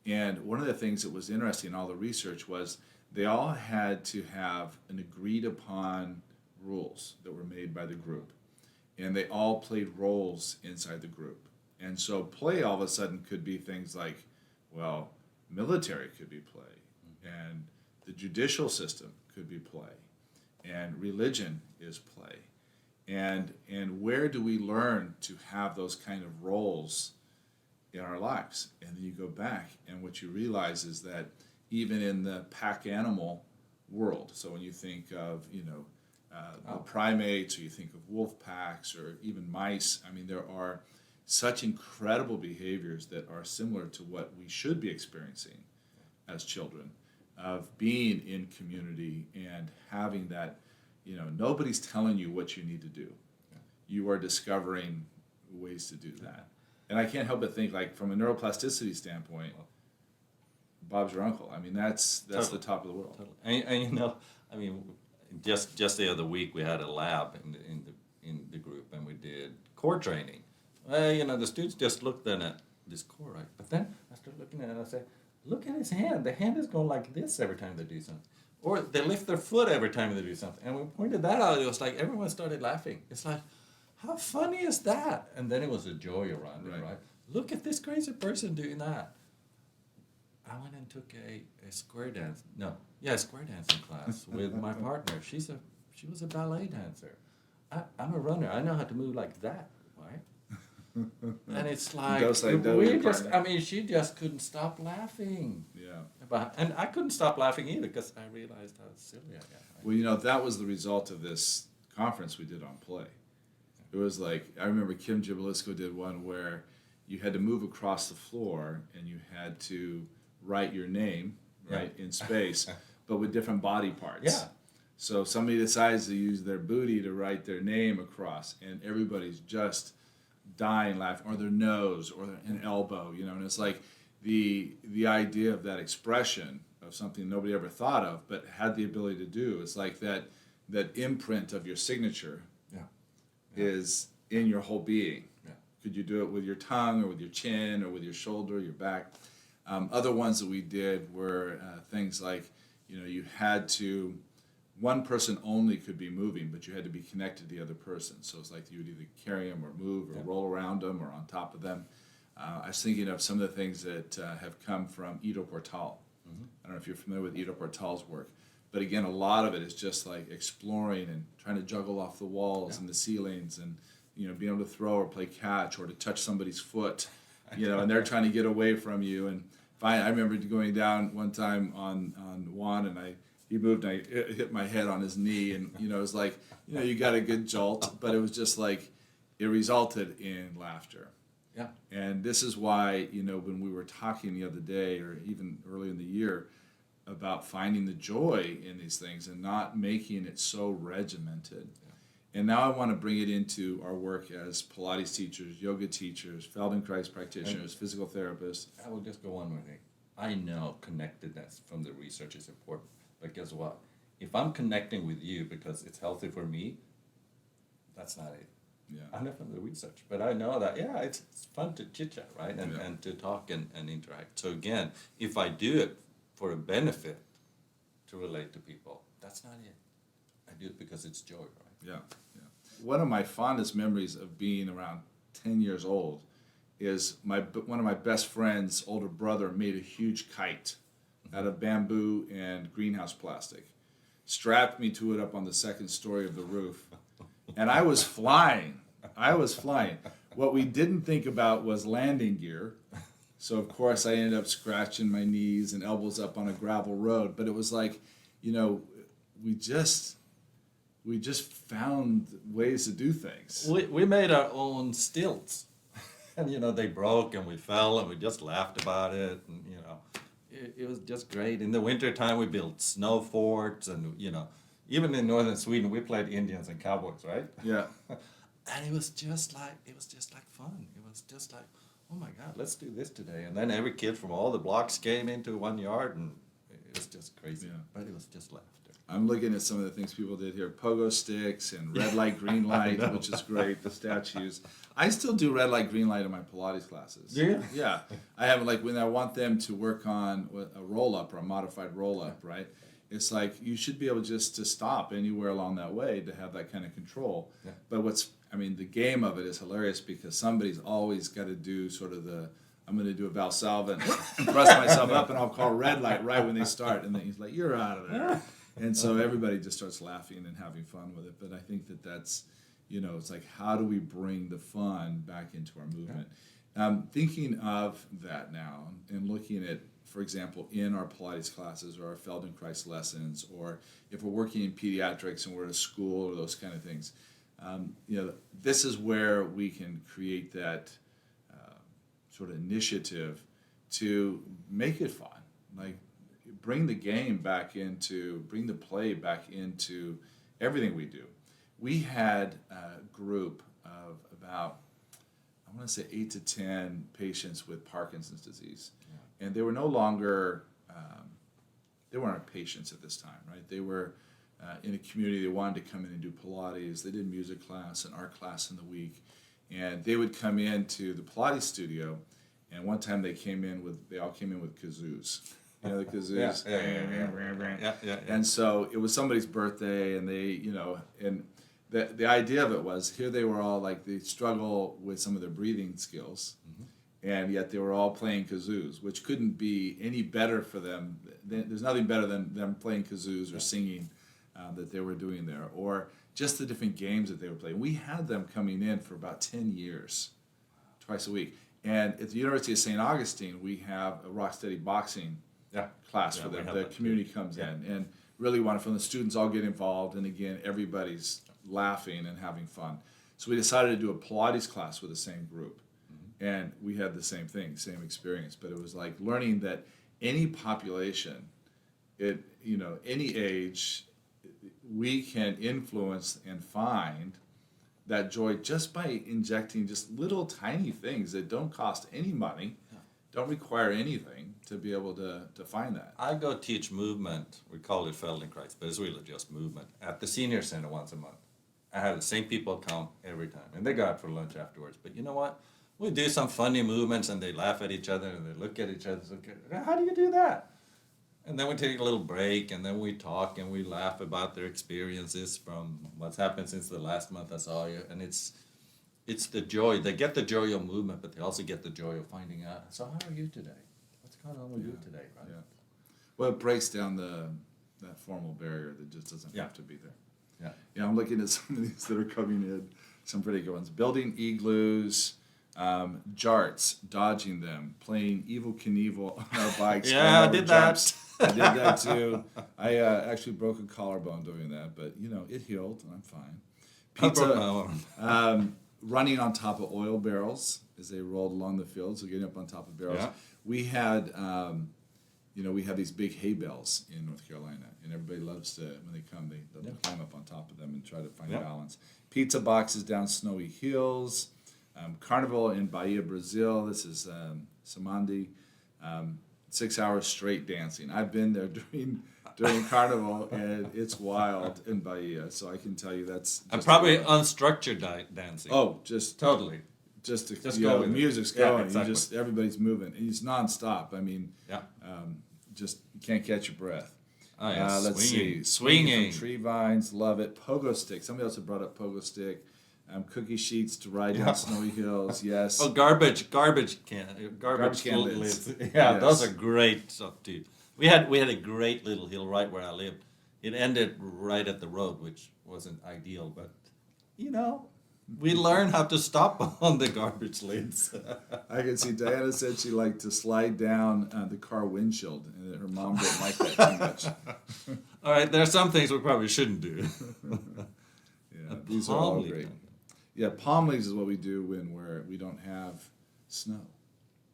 [SPEAKER 1] And one of the things that was interesting in all the research was they all had to have an agreed upon rules that were made by the group. And they all played roles inside the group. And so play all of a sudden could be things like, well, military could be play, and the judicial system could be play, and religion is play. And where do we learn to have those kind of roles in our lives? And then you go back, and what you realize is that even in the pack animal world, so when you think of, the primates, or you think of wolf packs, or even mice, I mean, there are such incredible behaviors that are similar to what we should be experiencing as children, of being in community and having that, nobody's telling you what you need to do. You are discovering ways to do that. And I can't help but think, like, from a neuroplasticity standpoint, Bob's your uncle. I mean, that's totally the top of the world.
[SPEAKER 2] Totally. And just the other week we had a lab in the group, and we did core training. Well, you know, the students just looked then at this core, right? But then I started looking at it and I said, look at his hand. The hand is going like this every time they do something. Or they lift their foot every time they do something. And we pointed that out. It was like everyone started laughing. It's like, how funny is that? And then it was a joy around it, right? Look at this crazy person doing that. I went and took a square dance. Square dancing class with my partner. She was a ballet dancer. I'm a runner. I know how to move like that, right? And it's like, she just couldn't stop laughing.
[SPEAKER 1] Yeah.
[SPEAKER 2] And I couldn't stop laughing either because I realized how silly I got. Right?
[SPEAKER 1] Well, you know, that was the result of this conference we did on play. It was like, I remember Kim Jabalisco did one where you had to move across the floor and you had to write your name, right, in space, but with different body parts.
[SPEAKER 2] Yeah.
[SPEAKER 1] So somebody decides to use their booty to write their name across, and everybody's just dying laughing, or their nose, or an elbow, you know, and it's like the idea of that expression of something nobody ever thought of, but had the ability to do. It's like that imprint of your signature is in your whole being. Yeah. Could you do it with your tongue, or with your chin, or with your shoulder, your back? Other ones that we did were things like, you know, you had to, one person only could be moving, but you had to be connected to the other person. So it's like you would either carry them or move or roll around them or on top of them. I was thinking of some of the things that have come from Ido Portal. Mm-hmm. I don't know if you're familiar with Ido Portal's work, but again, a lot of it is just like exploring and trying to juggle off the walls and the ceilings, and, you know, being able to throw or play catch or to touch somebody's foot, you know, and they're trying to get away from you. And I remember going down one time on Juan, and he moved and I hit my head on his knee, and, you know, it was like, you know, you got a good jolt, but it was just like, it resulted in laughter.
[SPEAKER 2] Yeah.
[SPEAKER 1] And this is why, you know, when we were talking the other day, or even early in the year, about finding the joy in these things and not making it so regimented. Yeah. And now I want to bring it into our work as Pilates teachers, yoga teachers, Feldenkrais practitioners, physical therapists.
[SPEAKER 2] I will just go one more thing. I know connectedness from the research is important, but guess what? If I'm connecting with you because it's healthy for me, that's not it.
[SPEAKER 1] Yeah.
[SPEAKER 2] I'm not from the research, but I know that, it's fun to chit-chat, right? And to talk and interact. So again, if I do it for a benefit to relate to people, that's not it. I do it because it's joy, right?
[SPEAKER 1] Yeah. One of my fondest memories of being around 10 years old is one of my best friend's older brother made a huge kite out of bamboo and greenhouse plastic, strapped me to it up on the second story of the roof, and I was flying. What we didn't think about was landing gear. So, of course, I ended up scratching my knees and elbows up on a gravel road. But it was like, you know, we just found ways to do things.
[SPEAKER 2] We made our own stilts. And, you know, they broke and we fell and we just laughed about it. And, you know, it was just great. In the wintertime, we built snow forts. And, you know, even in northern Sweden, we played Indians and cowboys, right?
[SPEAKER 1] Yeah.
[SPEAKER 2] And it was just like fun. It was just like, oh my God, let's do this today. And then every kid from all the blocks came into one yard, and it was just crazy. Yeah. But it was just laughter.
[SPEAKER 1] I'm looking at some of the things people did here. Pogo sticks and red light, green light, which is great, the statues. I still do red light, green light in my Pilates classes.
[SPEAKER 2] Yeah.
[SPEAKER 1] Yeah. I have, like, when I want them to work on a roll-up or a modified roll-up, right? It's like you should be able just to stop anywhere along that way to have that kind of control. Yeah. But the game of it is hilarious because somebody's always got to do sort of I'm going to do a Valsalva and thrust myself up, and I'll call red light right when they start. And then he's like, you're out of there. And so everybody just starts laughing and having fun with it. But I think that's, you know, it's like, how do we bring the fun back into our movement? Thinking of that now and looking at, for example, in our Pilates classes or our Feldenkrais lessons, or if we're working in pediatrics and we're at a school or those kind of things, you know, this is where we can create that sort of initiative to make it fun. Like, bring the play back into everything we do. We had a group of about, I want to say 8 to 10 patients with Parkinson's disease. And they were no longer, they weren't our patients at this time, right? They were in a community. They wanted to come in and do Pilates. They did music class and art class in the week. And they would come into the Pilates studio, and one time they all came in with kazoos. You know the kazoos?
[SPEAKER 2] Yeah.
[SPEAKER 1] And so it was somebody's birthday, and and the idea of it was, here they were all like, they struggle with some of their breathing skills, and yet they were all playing kazoos, which couldn't be any better for them. There's nothing better than them playing kazoos or singing that they were doing there, or just the different games that they were playing. We had them coming in for about 10 years, twice a week. And at the University of St. Augustine, we have a rock steady boxing class for them. The community comes in, and really wonderful. And the students all get involved, and again, everybody's laughing and having fun. So we decided to do a Pilates class with the same group. And we had the same thing, same experience. But it was like learning that any population, any age, we can influence and find that joy just by injecting just little tiny things that don't cost any money, don't require anything to be able to find that.
[SPEAKER 2] I go teach movement, we call it Feldenkrais, but it's really just movement, at the senior center once a month. I have the same people come every time, and they go out for lunch afterwards. But you know what? We do some funny movements, and they laugh at each other, and they look at each other. How do you do that? And then we take a little break, and then we talk, and we laugh about their experiences from what's happened since the last month I saw you. And it's the joy. They get the joy of movement, but they also get the joy of finding out, so how are you today? What's going on with you today, right?
[SPEAKER 1] Yeah. Well, it breaks down that formal barrier that just doesn't have to be there. Yeah, I'm looking at some of these that are coming in, some pretty good ones. Building igloos, jarts, dodging them, playing Evel Knievel on our bikes.
[SPEAKER 2] Yeah, I did
[SPEAKER 1] jumps. I did that too. I actually broke a collarbone doing that, but it healed and I'm fine. Pizza, running on top of oil barrels as they rolled along the field, so getting up on top of barrels.
[SPEAKER 2] Yeah.
[SPEAKER 1] We had, we have these big hay bales in North Carolina, and everybody loves to, when they come, they'll climb up on top of them and try to find balance. Pizza boxes down snowy hills. Carnival in Bahia, Brazil. This is Samandi. 6 hours straight dancing. I've been there during Carnival, and it's wild in Bahia. So I can tell you that's.
[SPEAKER 2] And probably unstructured dancing.
[SPEAKER 1] Oh, just
[SPEAKER 2] totally.
[SPEAKER 1] Just
[SPEAKER 2] go
[SPEAKER 1] the music's going.
[SPEAKER 2] Exactly.
[SPEAKER 1] Everybody's moving. And it's nonstop. I mean,
[SPEAKER 2] Yeah.
[SPEAKER 1] just you can't catch your breath.
[SPEAKER 2] Oh, yeah.
[SPEAKER 1] Let's see.
[SPEAKER 2] Swinging.
[SPEAKER 1] From tree vines, love it. Pogo stick. Somebody else had brought up pogo stick. Cookie sheets to ride down snowy hills. Yes.
[SPEAKER 2] Oh, garbage can
[SPEAKER 1] lids.
[SPEAKER 2] Yeah,
[SPEAKER 1] Yes.
[SPEAKER 2] Those are great stuff too. We had a great little hill right where I lived. It ended right at the road, which wasn't ideal, but we learned how to stop on the garbage lids.
[SPEAKER 1] I can see Diana said she liked to slide down the car windshield, and that her mom didn't like that too much.
[SPEAKER 2] All right, there are some things we probably shouldn't do.
[SPEAKER 1] Yeah, these are all great. Yeah, palm leaves is what we do when we don't have snow.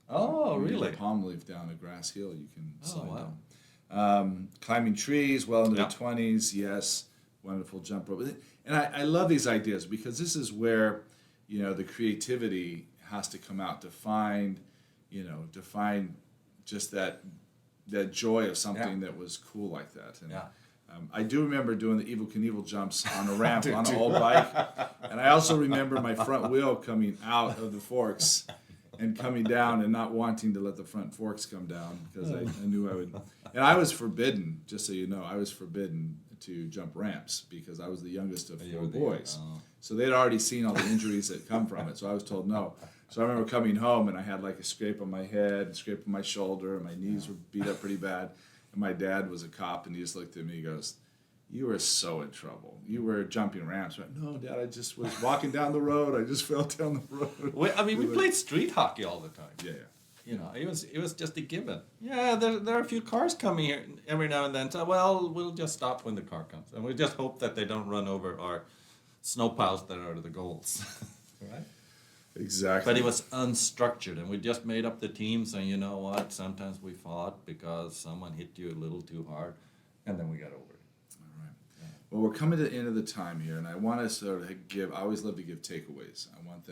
[SPEAKER 2] Oh,
[SPEAKER 1] You
[SPEAKER 2] really?
[SPEAKER 1] get a palm leaf down a grass hill, you can slide
[SPEAKER 2] wow.
[SPEAKER 1] down. Climbing trees, well into
[SPEAKER 2] Yeah.
[SPEAKER 1] the 20s, yes, wonderful jump rope. And I love these ideas because this is where, the creativity has to come out to find just that joy of something that was cool like that. And, I do remember doing the Evel Knievel jumps on a ramp on an old bike. And I also remember my front wheel coming out of the forks and coming down and not wanting to let the front forks come down because I knew I would. And I was forbidden, just so you know, to jump ramps because I was the youngest of four boys. So they'd already seen all the injuries that come from it. So I was told no. So I remember coming home and I had like a scrape on my head, a scrape on my shoulder, and my knees were beat up pretty bad. And my dad was a cop, and he just looked at me and goes, "You were so in trouble. You were jumping ramps." I went, "No, Dad, I just was walking down the road. I just fell down the road."
[SPEAKER 2] We played street hockey all the time.
[SPEAKER 1] Yeah.
[SPEAKER 2] It was just a given. Yeah, there are a few cars coming here every now and then. So, we'll just stop when the car comes. And we just hope that they don't run over our snow piles that are the goals. Right?
[SPEAKER 1] Exactly.
[SPEAKER 2] But it was unstructured, and we just made up the teams, and you know what? Sometimes we fought because someone hit you a little too hard, and then we got over it.
[SPEAKER 1] All right. Well, we're coming to the end of the time here, and I want to sort of I always love to give takeaways. I want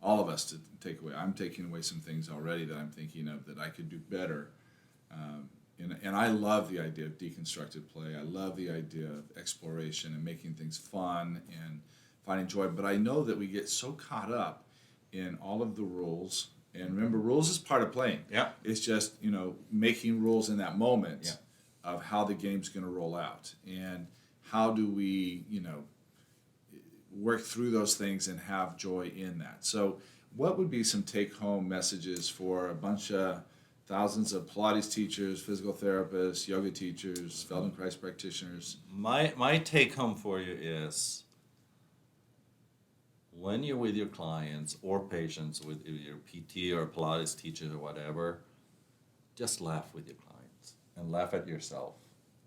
[SPEAKER 1] all of us to take away. I'm taking away some things already that I'm thinking of that I could do better And I love the idea of deconstructed play. I love the idea of exploration and making things fun and finding joy. But I know that we get so caught up in all of the rules. And remember, rules is part of playing.
[SPEAKER 2] Yeah.
[SPEAKER 1] It's just, making rules in that moment
[SPEAKER 2] Yeah.
[SPEAKER 1] of how the game's going to roll out. And how do we, work through those things and have joy in that. So what would be some take-home messages for a bunch of thousands of Pilates teachers, physical therapists, yoga teachers, Feldenkrais practitioners?
[SPEAKER 2] My take home for you is when you're with your clients or patients, with your PT or Pilates teachers or whatever, just laugh with your clients and laugh at yourself.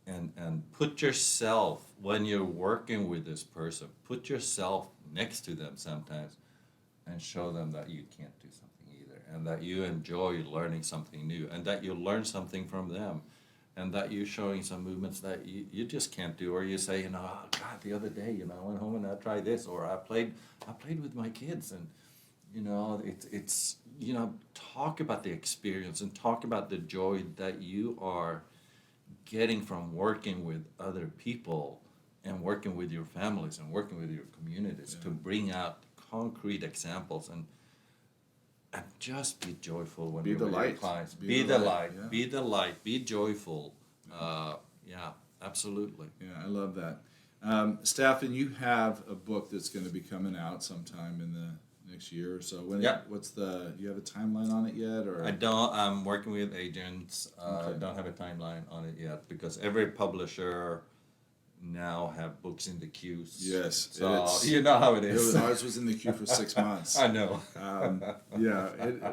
[SPEAKER 2] And put yourself, when you're working with this person, put yourself next to them sometimes and show them that you can't do something either, and that you enjoy learning something new, and that you learn something from them, and that you're showing some movements that you just can't do, or you say, oh God, the other day, I went home and I tried this, or I played with my kids, and it's talk about the experience and talk about the joy that you are getting from working with other people and working with your families and working with your communities to bring out concrete examples and just be joyful when you're with your clients. Be the light. Be the light. Be joyful. Absolutely.
[SPEAKER 1] Yeah, I love that. Staffan, you have a book that's going to be coming out sometime in the next year or so. Do you have a timeline on it yet? Or
[SPEAKER 2] I don't. I'm working with agents.
[SPEAKER 1] Okay.
[SPEAKER 2] Don't have a timeline on it yet because every publisher now have books in the queues.
[SPEAKER 1] Yes.
[SPEAKER 2] So you know how it is.
[SPEAKER 1] Ours was in the queue for 6 months.
[SPEAKER 2] I know.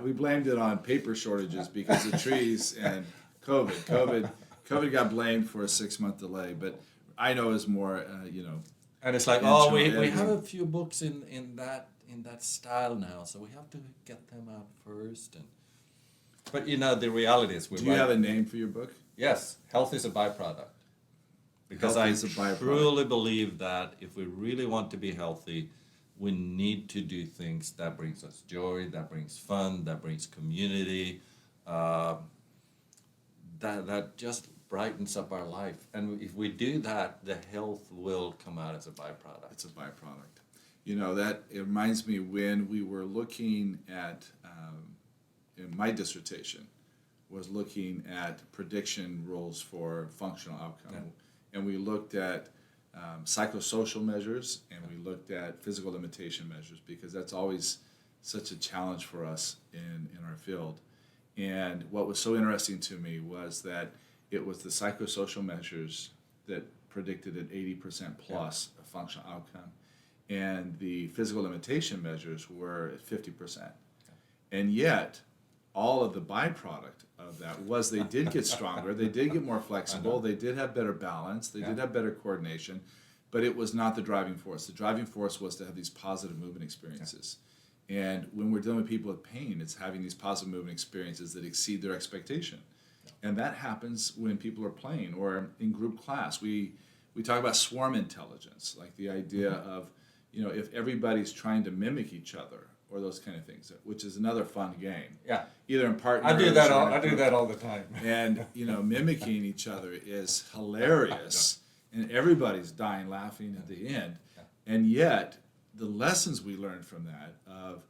[SPEAKER 1] We blamed it on paper shortages because of trees and COVID. COVID got blamed for a 6-month delay, but I know it's more,
[SPEAKER 2] And it's like,
[SPEAKER 1] internal
[SPEAKER 2] we
[SPEAKER 1] editing.
[SPEAKER 2] have a few books in that style now, so we have to get them out first. But the reality is,
[SPEAKER 1] Do you have a name for your book?
[SPEAKER 2] Yes, health is a byproduct. Because
[SPEAKER 1] Health
[SPEAKER 2] I
[SPEAKER 1] is a byproduct.
[SPEAKER 2] truly believe that if we really want to be healthy, we need to do things that brings us joy, that brings fun, that brings community, that just brightens up our life. And if we do that, the health will come out as a byproduct.
[SPEAKER 1] It's a byproduct. That it reminds me when we were looking at, in my dissertation, was looking at prediction rules for functional outcome.
[SPEAKER 2] Yeah.
[SPEAKER 1] And we looked at psychosocial measures and we looked at physical limitation measures because that's always such a challenge for us in our field. And what was so interesting to me was that it was the psychosocial measures that predicted an 80% plus a functional outcome. And the physical limitation measures were at 50%. And yet, all of the byproduct of that was they did get stronger, they did get more flexible, they did have better balance, they did have better coordination, but it was not the driving force. The driving force was to have these positive movement experiences. And when we're dealing with people with pain, it's having these positive movement experiences that exceed their expectation. And that happens when people are playing or in group class. We talk about swarm intelligence, like the idea of, if everybody's trying to mimic each other or those kind of things, which is another fun game.
[SPEAKER 2] Yeah.
[SPEAKER 1] Either in partners.
[SPEAKER 2] I do that all the time.
[SPEAKER 1] And, mimicking each other is hilarious. And everybody's dying laughing at the end. And yet, the lessons we learned from that of,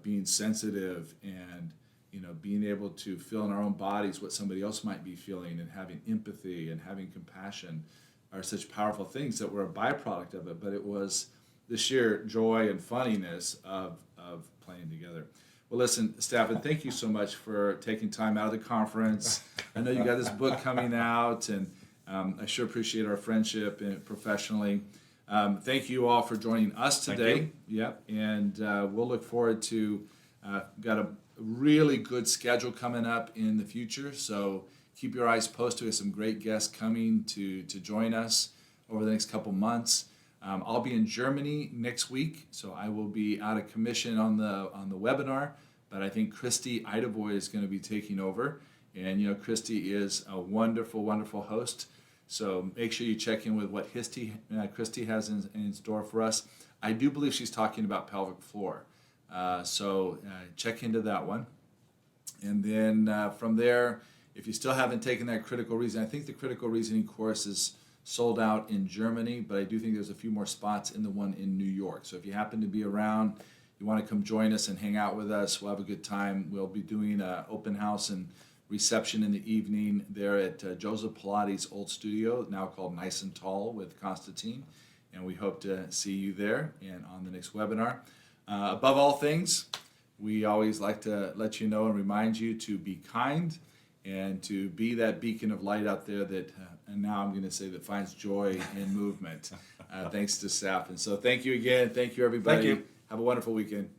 [SPEAKER 1] being sensitive and, being able to feel in our own bodies what somebody else might be feeling and having empathy and having compassion are such powerful things that were a byproduct of it. But it was the sheer joy and funniness of playing together. Well, listen, Staffan, thank you so much for taking time out of the conference. I know you got this book coming out, and I sure appreciate our friendship and professionally. Thank you all for joining us today. Yep, and we'll look forward to got a really good schedule coming up in the future. So keep your eyes posted with some great guests coming to join us over the next couple months. I'll be in Germany next week, so I will be out of commission on the webinar. But I think Christy Idavoy is going to be taking over, and Christy is a wonderful, wonderful host. So make sure you check in with what Christy has in store for us. I do believe she's talking about pelvic floor, so check into that one. And then from there, If you still haven't taken that critical reasoning, I think the critical reasoning course is sold out in Germany, but I do think there's a few more spots in the one in New York. So if you happen to be around, you want to come join us and hang out with us, we'll have a good time. We'll be doing an open house and reception in the evening there at Joseph Pilates' old studio, now called Nice and Tall with Constantine. And we hope to see you there and on the next webinar. Above all things, we always like to let you know and remind you to be kind and to be that beacon of light out there that, and now I'm going to say that finds joy in movement, thanks to Staffan. And so thank you again. Thank you, everybody.
[SPEAKER 2] Thank you.
[SPEAKER 1] Have a wonderful weekend.